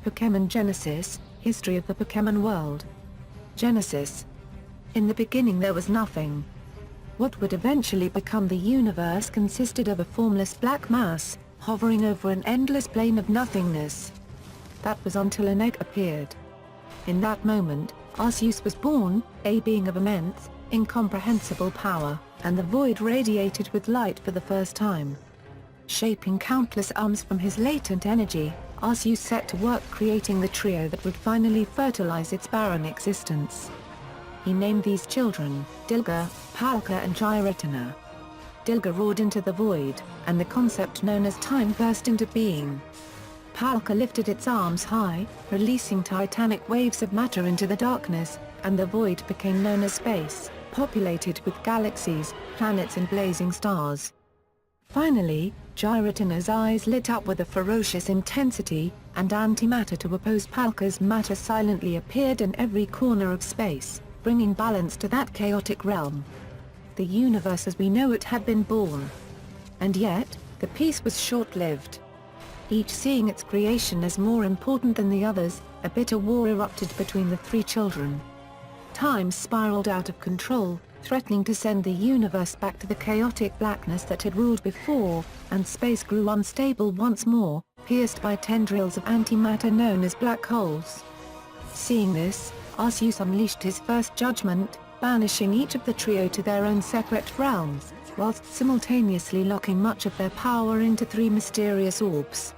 Pokémon Genesis, History of the Pokémon World. Genesis. In the beginning there was nothing. What would eventually become the universe consisted of a formless black mass, hovering over an endless plane of nothingness. That was until an egg appeared. In that moment, Arceus was born, a being of immense, incomprehensible power, and the void radiated with light for the first time. Shaping countless arms from his latent energy, Arceus set to work creating the trio that would finally fertilize its barren existence. He named these children, Dialga, Palkia and Giratina. Dialga roared into the void, and the concept known as time burst into being. Palkia lifted its arms high, releasing titanic waves of matter into the darkness, and the void became known as space, populated with galaxies, planets and blazing stars. Finally, Giratina's eyes lit up with a ferocious intensity, and antimatter to oppose Palkia's matter silently appeared in every corner of space, bringing balance to that chaotic realm. The universe as we know it had been born. And yet, the peace was short-lived. Each seeing its creation as more important than the others, a bitter war erupted between the three children. Time spiraled out of control, threatening to send the universe back to the chaotic blackness that had ruled before, and space grew unstable once more, pierced by tendrils of antimatter known as black holes. Seeing this, Arceus unleashed his first judgment, banishing each of the trio to their own separate realms, whilst simultaneously locking much of their power into three mysterious orbs.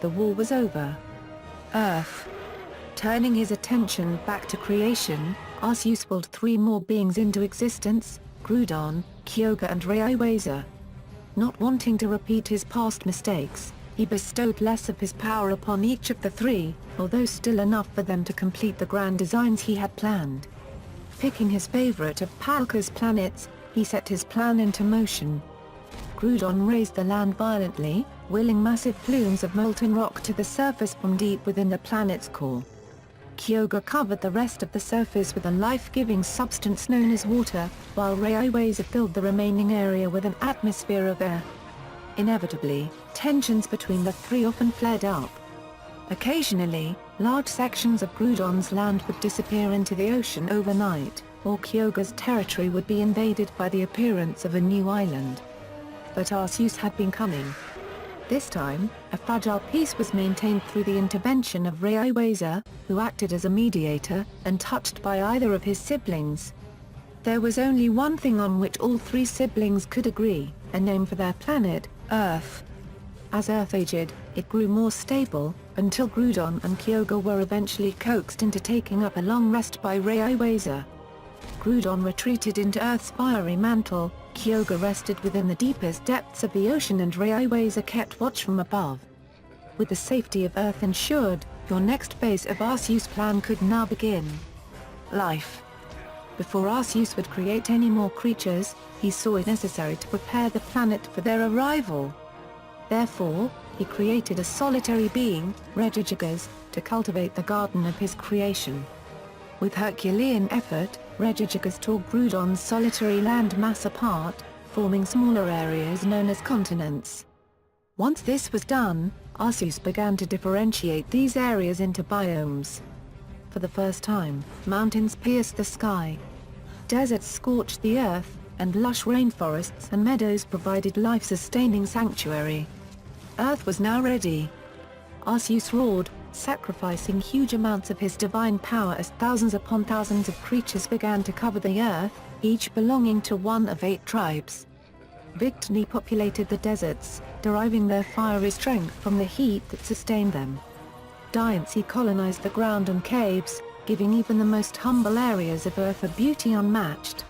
The war was over. Earth. Turning his attention back to creation, Arceus willed three more beings into existence, Groudon, Kyogre and Rayquaza. Not wanting to repeat his past mistakes, he bestowed less of his power upon each of the three, although still enough for them to complete the grand designs he had planned. Picking his favorite of Palkia's planets, he set his plan into motion. Groudon raised the land violently, willing massive plumes of molten rock to the surface from deep within the planet's core. Kyogre covered the rest of the surface with a life-giving substance known as water, while Rayquaza filled the remaining area with an atmosphere of air. Inevitably, tensions between the three often flared up. Occasionally, large sections of Groudon's land would disappear into the ocean overnight, or Kyogre's territory would be invaded by the appearance of a new island. But Arceus had been coming. This time, a fragile peace was maintained through the intervention of Rayquaza, who acted as a mediator, untouched by either of his siblings. There was only one thing on which all three siblings could agree, a name for their planet, Earth. As Earth aged, it grew more stable, until Groudon and Kyogre were eventually coaxed into taking up a long rest by Rayquaza. Groudon retreated into Earth's fiery mantle, Kyogre rested within the deepest depths of the ocean and Rayquaza kept watch from above. With the safety of Earth ensured, your next phase of Arceus' plan could now begin. Life. Before Arceus would create any more creatures, he saw it necessary to prepare the planet for their arrival. Therefore, he created a solitary being, Regigigas, to cultivate the garden of his creation. With Herculean effort, Regigigas tore Groudon's solitary land mass apart, forming smaller areas known as continents. Once this was done, Arceus began to differentiate these areas into biomes. For the first time, mountains pierced the sky. Deserts scorched the earth, and lush rainforests and meadows provided life-sustaining sanctuary. Earth was now ready. Arceus roared, sacrificing huge amounts of his divine power as thousands upon thousands of creatures began to cover the earth, each belonging to one of 8 tribes. Victini populated the deserts, deriving their fiery strength from the heat that sustained them. Diancie colonized the ground and caves, giving even the most humble areas of earth a beauty unmatched.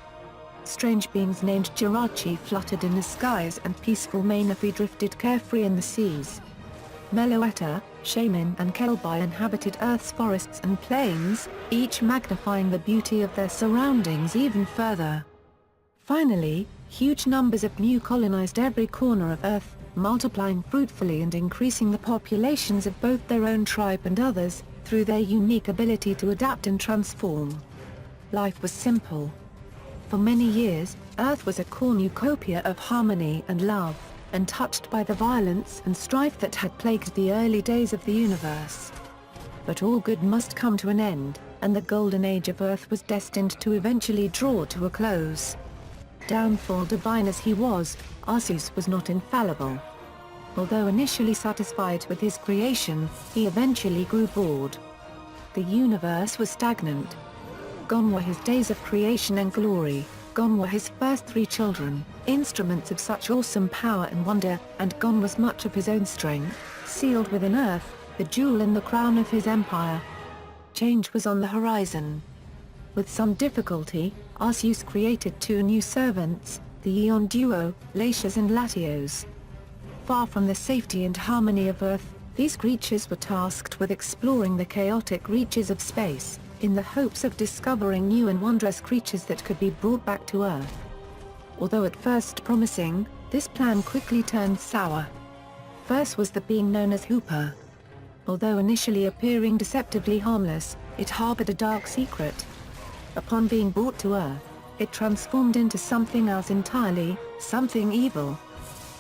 Strange beings named Jirachi fluttered in the skies and peaceful Manaphy drifted carefree in the seas. Meloetta, Shaman and Kelbai inhabited Earth's forests and plains, each magnifying the beauty of their surroundings even further. Finally, huge numbers of new colonized every corner of Earth, multiplying fruitfully and increasing the populations of both their own tribe and others, through their unique ability to adapt and transform. Life was simple. For many years, Earth was a cornucopia of harmony and love, untouched by the violence and strife that had plagued the early days of the universe. But all good must come to an end, and the golden age of Earth was destined to eventually draw to a close. Downfall divine as he was, Arceus was not infallible. Although initially satisfied with his creation, he eventually grew bored. The universe was stagnant. Gone were his days of creation and glory, gone were his first 3 children, instruments of such awesome power and wonder, and gone was much of his own strength, sealed within Earth, the jewel in the crown of his empire. Change was on the horizon. With some difficulty, Arceus created 2 new servants, the Eon duo, Latios and Latios. Far from the safety and harmony of Earth, these creatures were tasked with exploring the chaotic reaches of space, in the hopes of discovering new and wondrous creatures that could be brought back to Earth. Although at first promising, this plan quickly turned sour. First was the being known as Hooper. Although initially appearing deceptively harmless, it harbored a dark secret. Upon being brought to Earth, it transformed into something else entirely, something evil.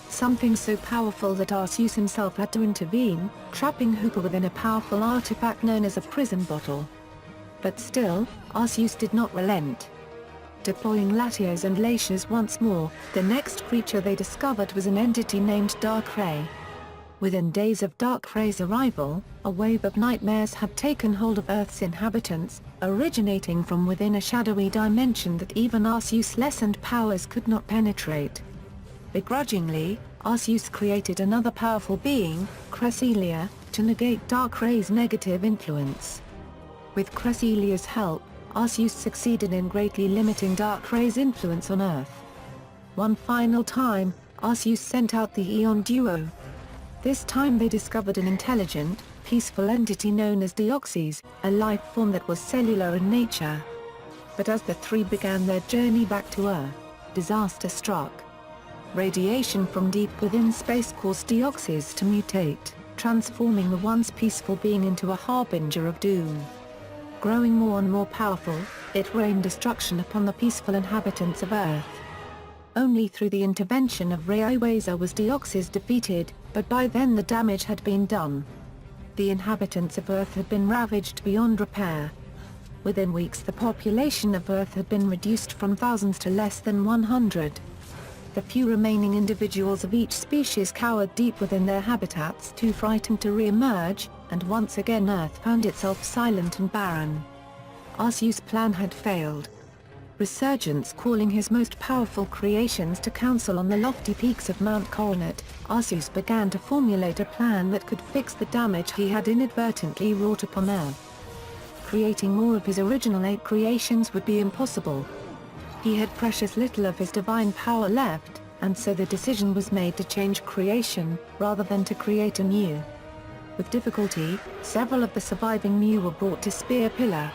Something so powerful that Arceus himself had to intervene, trapping Hooper within a powerful artifact known as a prison bottle. But still, Arceus did not relent. Deploying Latios and Latios once more, the next creature they discovered was an entity named Darkrai. Within days of Darkrai's arrival, a wave of nightmares had taken hold of Earth's inhabitants, originating from within a shadowy dimension that even Arceus' lessened powers could not penetrate. Begrudgingly, Arceus created another powerful being, Cresselia, to negate Darkrai's negative influence. With Cresselia's help, Arceus succeeded in greatly limiting Darkrai's influence on Earth. One final time, Arceus sent out the Eon duo. This time they discovered an intelligent, peaceful entity known as Deoxys, a life form that was cellular in nature. But as the 3 began their journey back to Earth, disaster struck. Radiation from deep within space caused Deoxys to mutate, transforming the once peaceful being into a harbinger of doom. Growing more and more powerful, it rained destruction upon the peaceful inhabitants of Earth. Only through the intervention of Rayquaza was Deoxys defeated, but by then the damage had been done. The inhabitants of Earth had been ravaged beyond repair. Within weeks the population of Earth had been reduced from thousands to less than 100. The few remaining individuals of each species cowered deep within their habitats, too frightened to re-emerge, and once again Earth found itself silent and barren. Arceus' plan had failed. Resurgence calling his most powerful creations to council on the lofty peaks of Mount Coronet, Arceus began to formulate a plan that could fix the damage he had inadvertently wrought upon Earth. Creating more of his original 8 creations would be impossible. He had precious little of his divine power left, and so the decision was made to change creation, rather than to create a new. With difficulty, several of the surviving Mew were brought to Spear Pillar.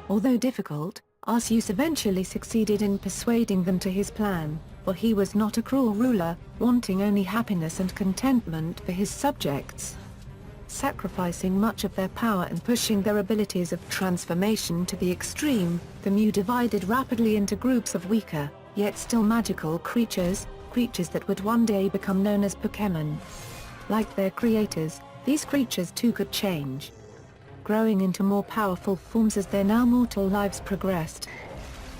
Although difficult, Arceus eventually succeeded in persuading them to his plan, for he was not a cruel ruler, wanting only happiness and contentment for his subjects. Sacrificing much of their power and pushing their abilities of transformation to the extreme, the Mew divided rapidly into groups of weaker, yet still magical creatures that would one day become known as Pokémon. Like their creators, these creatures too could change, growing into more powerful forms as their now mortal lives progressed.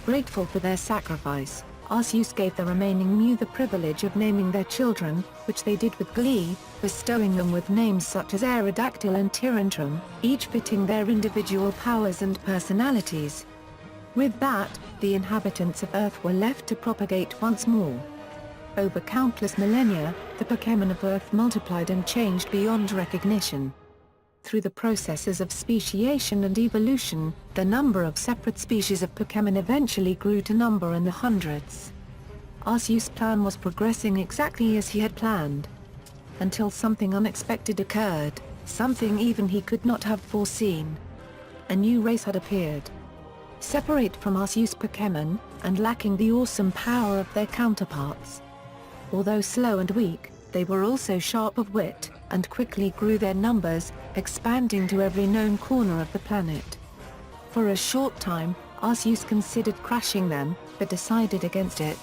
Grateful for their sacrifice, Arceus gave the remaining Mew the privilege of naming their children, which they did with glee, bestowing them with names such as Aerodactyl and Tyrantrum, each fitting their individual powers and personalities. With that, the inhabitants of Earth were left to propagate once more. Over countless millennia, the Pokémon of Earth multiplied and changed beyond recognition. Through the processes of speciation and evolution, the number of separate species of Pokémon eventually grew to number in the hundreds. Arceus' plan was progressing exactly as he had planned. Until something unexpected occurred, something even he could not have foreseen. A new race had appeared. Separate from Arceus' Pokémon, and lacking the awesome power of their counterparts. Although slow and weak, they were also sharp of wit, and quickly grew their numbers, expanding to every known corner of the planet. For a short time, Arceus considered crushing them, but decided against it.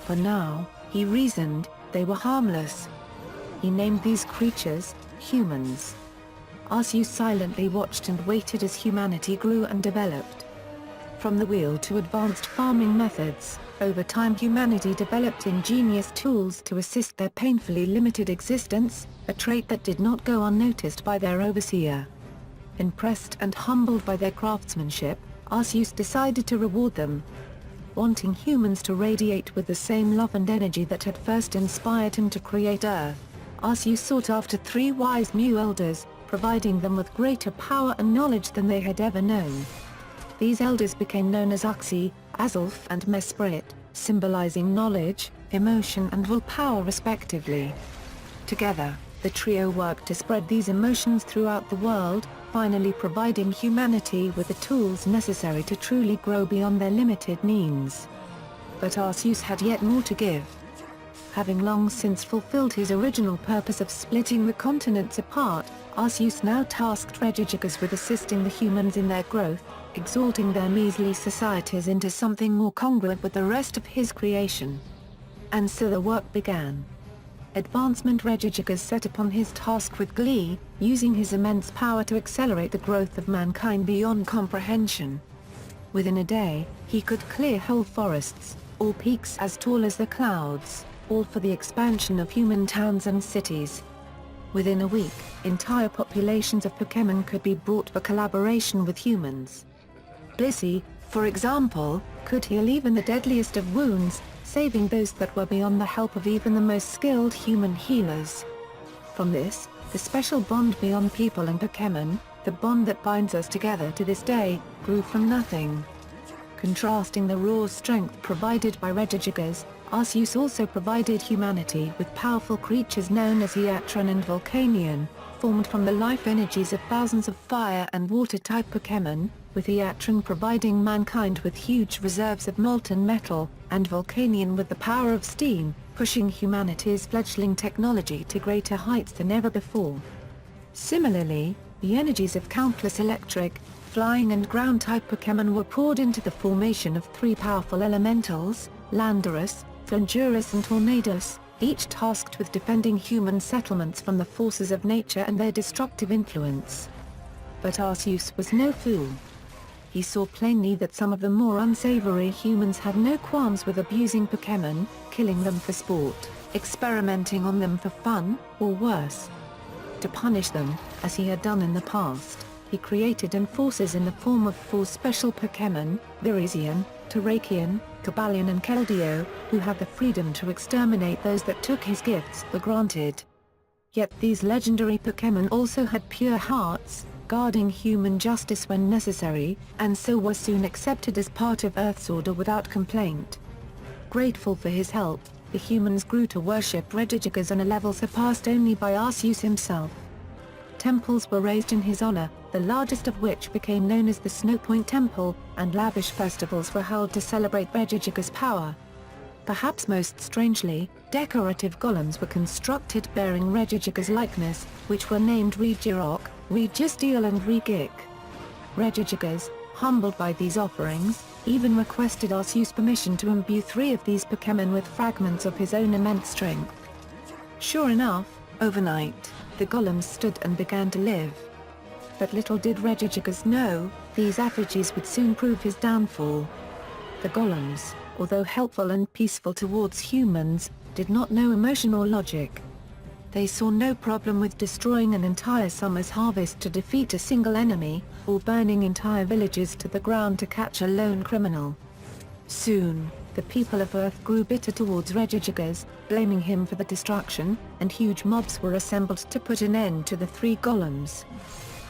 For now, he reasoned, they were harmless. He named these creatures, humans. Arceus silently watched and waited as humanity grew and developed. From the wheel to advanced farming methods, over time humanity developed ingenious tools to assist their painfully limited existence, a trait that did not go unnoticed by their overseer. Impressed and humbled by their craftsmanship, Arceus decided to reward them. Wanting humans to radiate with the same love and energy that had first inspired him to create Earth, Arceus sought after 3 wise Mew Elders, providing them with greater power and knowledge than they had ever known. These elders became known as Uxie, Azulf and Mesprit, symbolizing knowledge, emotion and willpower respectively. Together, the trio worked to spread these emotions throughout the world, finally providing humanity with the tools necessary to truly grow beyond their limited means. But Arceus had yet more to give. Having long since fulfilled his original purpose of splitting the continents apart, Arceus now tasked Regigigas with assisting the humans in their growth, exalting their measly societies into something more congruent with the rest of his creation. And so the work began. Advancement Regigigas set upon his task with glee, using his immense power to accelerate the growth of mankind beyond comprehension. Within a day, he could clear whole forests, or peaks as tall as the clouds, all for the expansion of human towns and cities. Within a week, entire populations of Pokémon could be brought for collaboration with humans. Blissey, for example, could heal even the deadliest of wounds, saving those that were beyond the help of even the most skilled human healers. From this, the special bond beyond people and Pokémon, the bond that binds us together to this day, grew from nothing. Contrasting the raw strength provided by Regigigas, Arceus also provided humanity with powerful creatures known as Eatran and Volcanion, formed from the life energies of thousands of fire and water-type Pokémon, with Eatran providing mankind with huge reserves of molten metal, and Volcanion with the power of steam, pushing humanity's fledgling technology to greater heights than ever before. Similarly, the energies of countless electric, flying and ground-type Pokémon were poured into the formation of 3 powerful elementals, Landorus, Thunderous and Tornadus, each tasked with defending human settlements from the forces of nature and their destructive influence. But Arceus was no fool. He saw plainly that some of the more unsavory humans had no qualms with abusing Pokémon, killing them for sport, experimenting on them for fun, or worse. To punish them, as he had done in the past, he created enforcers in the form of 4 special Pokémon, Virizion, Terrakion, Cobalion and Keldeo, who had the freedom to exterminate those that took his gifts for granted. Yet these legendary Pokémon also had pure hearts, guarding human justice when necessary, and so were soon accepted as part of Earth's order without complaint. Grateful for his help, the humans grew to worship Regigigas on a level surpassed only by Arceus himself. Temples were raised in his honor, the largest of which became known as the Snowpoint Temple, and lavish festivals were held to celebrate Regigigas' power. Perhaps most strangely, decorative golems were constructed bearing Regigigas' likeness, which were named Regirock, Registeal and Regik. Regigigas, humbled by these offerings, even requested Arceus' permission to imbue 3 of these Pokémon with fragments of his own immense strength. Sure enough, overnight, the golems stood and began to live. But little did Regigigas know, these effigies would soon prove his downfall. The golems, although helpful and peaceful towards humans, did not know emotion or logic. They saw no problem with destroying an entire summer's harvest to defeat a single enemy, or burning entire villages to the ground to catch a lone criminal. Soon, the people of Earth grew bitter towards Regigigas, blaming him for the destruction, and huge mobs were assembled to put an end to the 3 golems.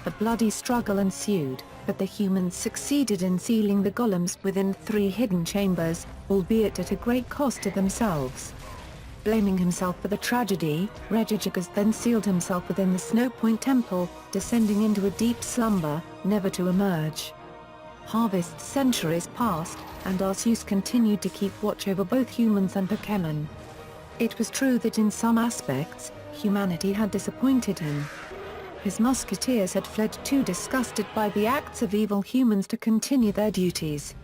A bloody struggle ensued, but the humans succeeded in sealing the golems within 3 hidden chambers, albeit at a great cost to themselves. Blaming himself for the tragedy, Regigigas then sealed himself within the Snowpoint Temple, descending into a deep slumber, never to emerge. Harvest centuries passed, and Arceus continued to keep watch over both humans and Pokémon. It was true that in some aspects, humanity had disappointed him. His musketeers had fled too disgusted by the acts of evil humans to continue their duties.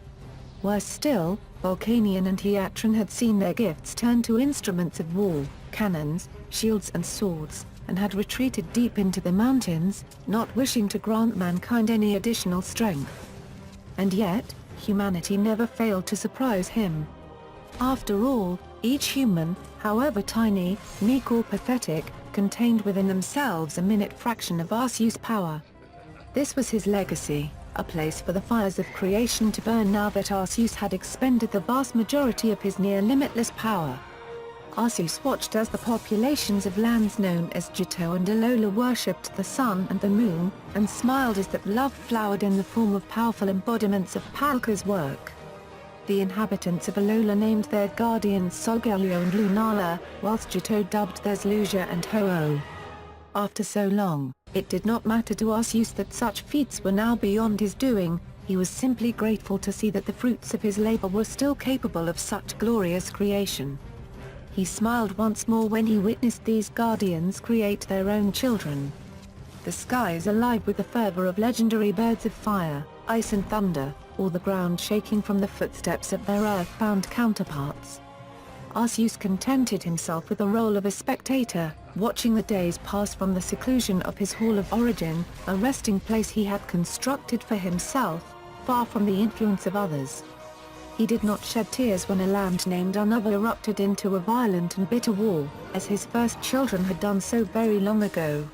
Worse still, Volcanion and Eatran had seen their gifts turned to instruments of war, cannons, shields and swords, and had retreated deep into the mountains, not wishing to grant mankind any additional strength. And yet, humanity never failed to surprise him. After all, each human, however tiny, meek or pathetic, contained within themselves a minute fraction of Arceus' power. This was his legacy, a place for the fires of creation to burn now that Arceus had expended the vast majority of his near-limitless power. Arceus watched as the populations of lands known as Johto and Alola worshipped the sun and the moon, and smiled as that love flowered in the form of powerful embodiments of Palkia's work. The inhabitants of Alola named their guardians Solgaleo and Lunala, whilst Johto dubbed theirs Lugia and Ho-Oh. After so long, it did not matter to Arceus that such feats were now beyond his doing. He was simply grateful to see that the fruits of his labor were still capable of such glorious creation. He smiled once more when he witnessed these guardians create their own children. The sky is alive with the fervor of legendary birds of fire, ice and thunder, or the ground shaking from the footsteps of their earth-bound counterparts. Arceus contented himself with the role of a spectator, watching the days pass from the seclusion of his Hall of Origin, a resting place he had constructed for himself, far from the influence of others. He did not shed tears when a land named Unova erupted into a violent and bitter war, as his first children had done so very long ago.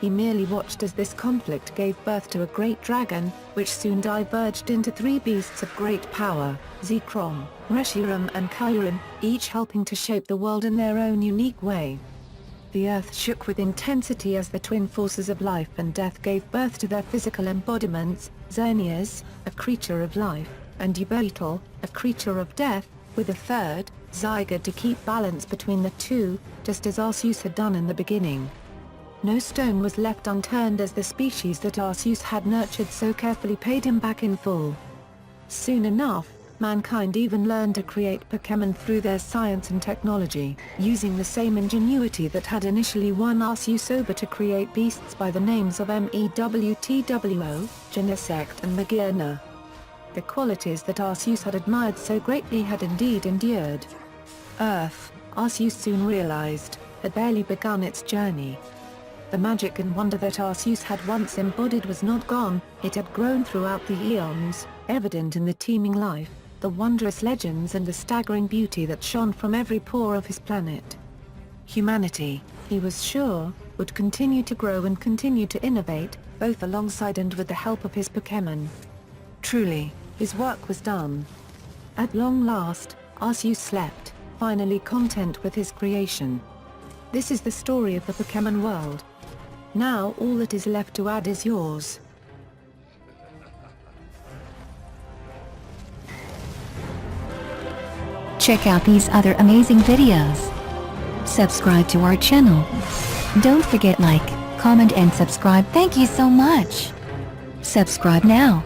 He merely watched as this conflict gave birth to a great dragon, which soon diverged into three beasts of great power, Zekrom, Reshiram and Kyurem, each helping to shape the world in their own unique way. The earth shook with intensity as the twin forces of life and death gave birth to their physical embodiments, Xerneas, a creature of life, and Yveltal, a creature of death, with a third, Zygarde to keep balance between the two, just as Arceus had done in the beginning. No stone was left unturned as the species that Arceus had nurtured so carefully paid him back in full. Soon enough, mankind even learned to create Pokémon through their science and technology, using the same ingenuity that had initially won Arceus over to create beasts by the names of Mewtwo, Genesect and Magearna. The qualities that Arceus had admired so greatly had indeed endured. Earth, Arceus soon realized, had barely begun its journey. The magic and wonder that Arceus had once embodied was not gone, it had grown throughout the eons, evident in the teeming life, the wondrous legends and the staggering beauty that shone from every pore of his planet. Humanity, he was sure, would continue to grow and continue to innovate, both alongside and with the help of his Pokémon. Truly, his work was done. At long last, Arceus slept, finally content with his creation. This is the story of the Pokémon world. Now all that is left to add is yours. Check out these other amazing videos. Subscribe to our channel. Don't forget like, comment and subscribe. Thank you so much. Subscribe now.